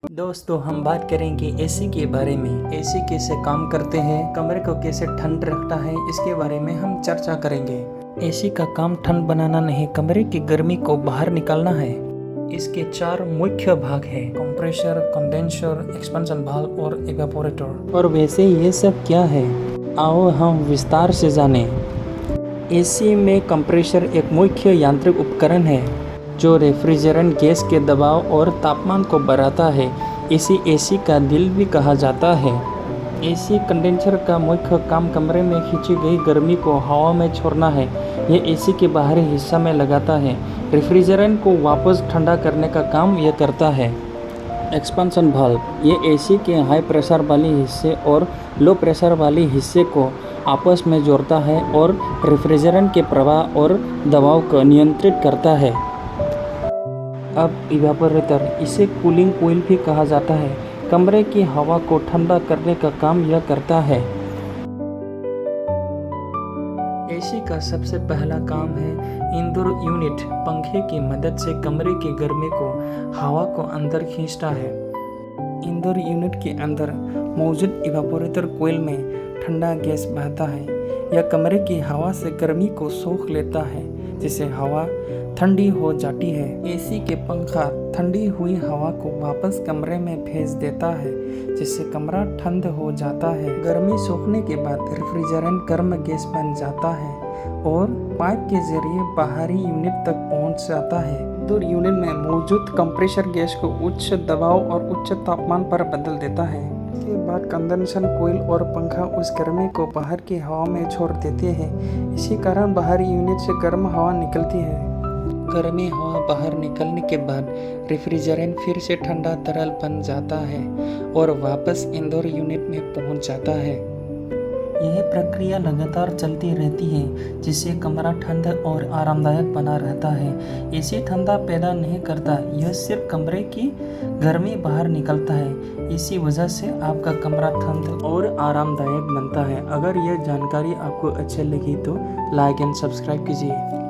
दोस्तों हम बात करेंगे एसी के बारे में। एसी कैसे काम करते हैं, कमरे को कैसे ठंड रखता है, इसके बारे में हम चर्चा करेंगे। एसी का काम ठंड बनाना नहीं, कमरे की गर्मी को बाहर निकालना है। इसके 4 मुख्य भाग हैं: कंप्रेसर, कंडेंसर, एक्सपेंशन वाल्व और इवेपोरेटर। और वैसे ये सब क्या है, आओ हम विस्तार से जानें। एसी में कंप्रेसर एक मुख्य यांत्रिक उपकरण है जो रेफ्रिजरेंट गैस के दबाव और तापमान को बढ़ाता है। इसे एसी का दिल भी कहा जाता है। एसी कंडेंसर का मुख्य काम कमरे में खींची गई गर्मी को हवा में छोड़ना है। यह एसी के बाहरी हिस्सा में लगाता है। रेफ्रिजरेंट को वापस ठंडा करने का काम यह करता है। एक्सपेंशन वाल्व, ये एसी के हाई प्रेशर वाले हिस्से और लो प्रेशर वाले हिस्से को आपस में जोड़ता है और रेफ्रिजरेंट के प्रवाह और दबाव को नियंत्रित करता है। अब इवेपोरेटर, इसे कूलिंग कॉइल भी कहा जाता है, कमरे की हवा को ठंडा करने का काम यह करता है। एसी का सबसे पहला काम है इंडोर यूनिट। पंखे की मदद से कमरे की गर्मी को हवा को अंदर खींचता है। इंडोर यूनिट के अंदर मौजूद इवेपोरेटर कॉइल में ठंडा गैस बहता है। यह कमरे की हवा से गर्मी को सोख लेता है, जिससे हवा ठंडी हो जाती है। एसी के पंखा ठंडी हुई हवा को वापस कमरे में भेज देता है, जिससे कमरा ठंड हो जाता है। गर्मी सूखने के बाद रेफ्रिजरेंट गर्म गैस बन जाता है और पाइप के जरिए बाहरी यूनिट तक पहुंच जाता है। इंडोर यूनिट में मौजूद कंप्रेसर गैस को उच्च दबाव और उच्च तापमान पर बदल देता है। इसके बाद कंडेंसर कॉइल और पंखा उस गर्मी को बाहर की हवा में छोड़ देते हैं। इसी कारण बाहरी यूनिट से गर्म हवा निकलती है। गर्मी हवा बाहर निकलने के बाद रेफ्रिजरेंट फिर से ठंडा तरल बन जाता है और वापस इंडोर यूनिट में पहुंच जाता है। यह प्रक्रिया लगातार चलती रहती है, जिससे कमरा ठंडा और आरामदायक बना रहता है। एसी ठंडा पैदा नहीं करता, यह सिर्फ कमरे की गर्मी बाहर निकलता है। इसी वजह से आपका कमरा ठंड और आरामदायक बनता है। अगर यह जानकारी आपको अच्छी लगी तो लाइक एंड सब्सक्राइब कीजिए।